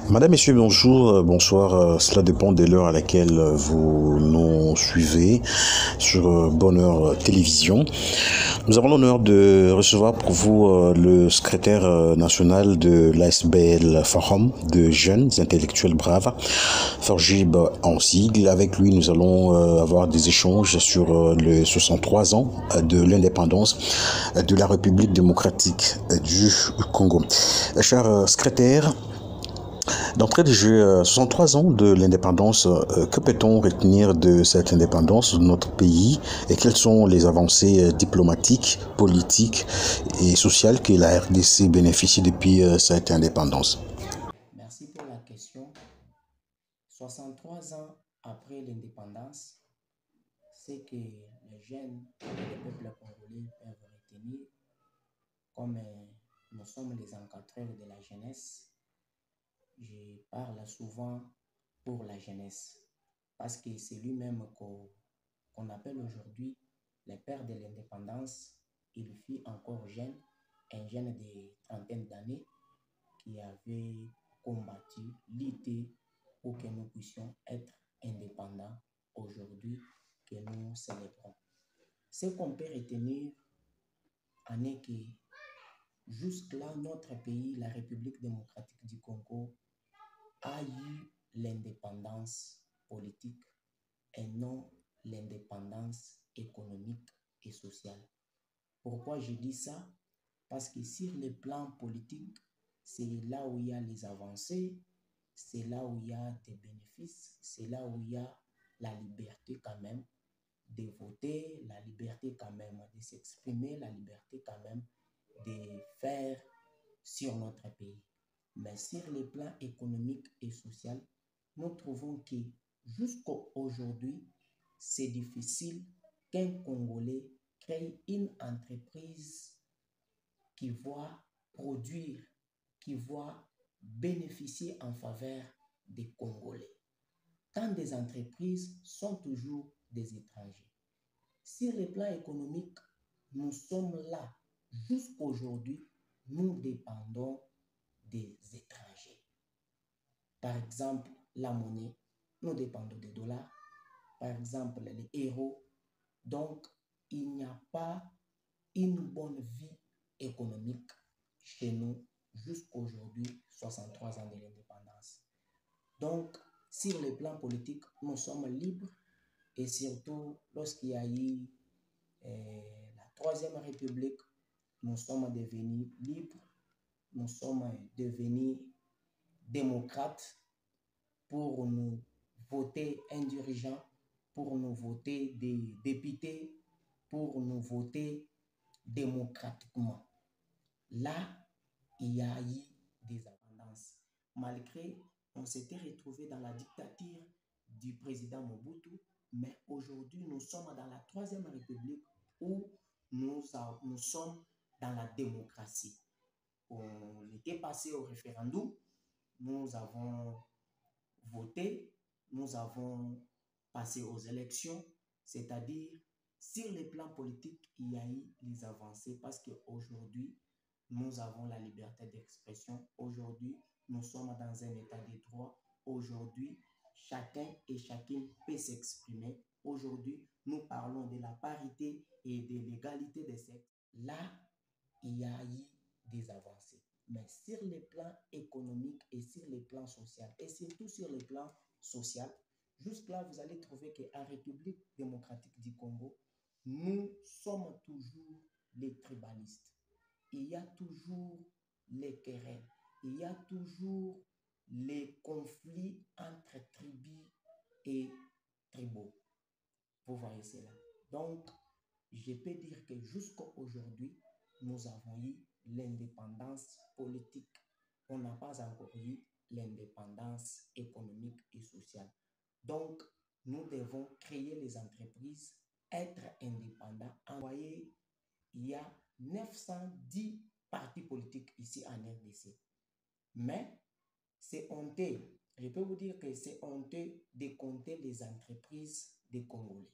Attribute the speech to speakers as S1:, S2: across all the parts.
S1: Madame, Messieurs, bonjour, bonsoir. Cela dépend de l'heure à laquelle vous nous suivez sur Bonheur Télévision. Nous avons l'honneur de recevoir pour vous le secrétaire national de l'ASBL Forum de jeunes intellectuels braves, Forgib Ansigle. Avec lui, nous allons avoir des échanges sur les 63 ans de l'indépendance de la République démocratique du Congo. Cher secrétaire, d'entrée de jeu, 63 ans de l'indépendance, que peut-on retenir de cette indépendance de notre pays et quelles sont les avancées diplomatiques, politiques et sociales que la RDC bénéficie depuis cette indépendance?
S2: Merci pour la question. 63 ans après l'indépendance, ce que les jeunes et le peuple congolais peuvent retenir, comme nous sommes les encadreurs de la jeunesse, je parle souvent pour la jeunesse, parce que c'est lui-même qu'on appelle aujourd'hui le père de l'indépendance. Il fut encore jeune, un jeune de trentaine d'années qui avait combattu, lutté pour que nous puissions être indépendants aujourd'hui que nous célébrons. Ce qu'on peut retenir en est que jusque-là, notre pays, la République démocratique du Congo, a eu l'indépendance politique et non l'indépendance économique et sociale. Pourquoi je dis ça? Parce que sur le plan politique, c'est là où il y a les avancées, c'est là où il y a des bénéfices, c'est là où il y a la liberté quand même de voter, la liberté quand même de s'exprimer, la liberté quand même de faire sur notre pays. Mais sur le plan économique et social, nous trouvons que jusqu'à aujourd'hui, c'est difficile qu'un Congolais crée une entreprise qui voit produire, qui voit bénéficier en faveur des Congolais. Tant des entreprises sont toujours des étrangers. Sur le plan économique, nous sommes là. Jusqu'à aujourd'hui, nous dépendons des étrangers. Par exemple, la monnaie, nous dépendons des dollars. Par exemple, les euros. Donc, il n'y a pas une bonne vie économique chez nous jusqu'aujourd'hui, 63 ans de l'indépendance. Donc, sur le plan politique, nous sommes libres et surtout lorsqu'il y a eu la Troisième République, nous sommes devenus libres, nous sommes devenus démocrates pour nous voter un dirigeant, pour nous voter des députés, pour nous voter démocratiquement. Là, il y a eu des avances. Malgré, on s'était retrouvé dans la dictature du président Mobutu, mais aujourd'hui, nous sommes dans la Troisième République où nous sommes dans la démocratie. On était passé au référendum, nous avons voté, nous avons passé aux élections, c'est-à-dire sur le plan politique, il y a eu les avancées parce qu'aujourd'hui, nous avons la liberté d'expression. Aujourd'hui, nous sommes dans un état de droit. Aujourd'hui, chacun et chacune peut s'exprimer. Aujourd'hui, nous parlons de la parité et de l'égalité des sexes. Là, il y a eu des avancées. Mais sur le plan économique et sur le plan social, et surtout sur le plan social, jusque-là, vous allez trouver qu'en République démocratique du Congo, nous sommes toujours les tribalistes. Il y a toujours les querelles, il y a toujours les conflits entre tribus et tribaux. Vous voyez cela. Donc, je peux dire que jusqu'à aujourd'hui, nous avons eu l'indépendance politique. On n'a pas encore eu l'indépendance économique et sociale. Donc, nous devons créer les entreprises, être indépendants. Vous voyez, il y a 910 partis politiques ici en RDC. Mais c'est honteux. Je peux vous dire que c'est honteux de compter les entreprises des Congolais.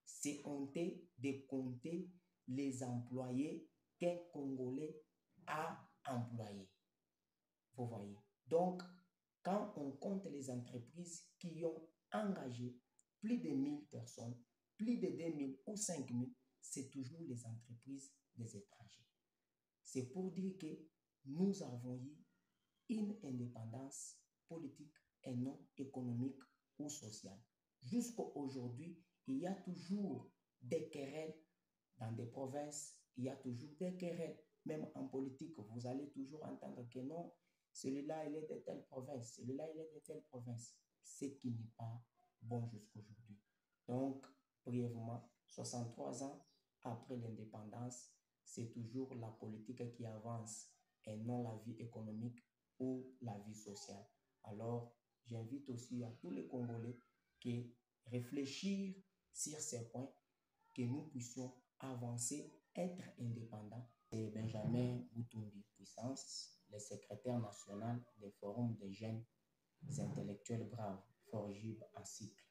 S2: C'est honteux de compter les employés qu'un Congolais a employés. Vous voyez. Donc, quand on compte les entreprises qui ont engagé plus de 1000 personnes, plus de 2000 ou 5000, c'est toujours les entreprises des étrangers. C'est pour dire que nous avons eu une indépendance politique et non économique ou sociale. Jusqu'à aujourd'hui, il y a toujours des querelles dans des provinces, il y a toujours des querelles. Même en politique, vous allez toujours entendre que non, celui-là, il est de telle province, celui-là, il est de telle province. Ce qui n'est pas bon jusqu'aujourd'hui. Donc, brièvement, 63 ans après l'indépendance, c'est toujours la politique qui avance et non la vie économique ou la vie sociale. Alors, j'invite aussi à tous les Congolais qui réfléchir sur ces points, que nous puissions avancer, être indépendants. C'est Benjamin Boutumbi Puissance, le secrétaire national des forums des jeunes intellectuels braves, Forgib en cycle.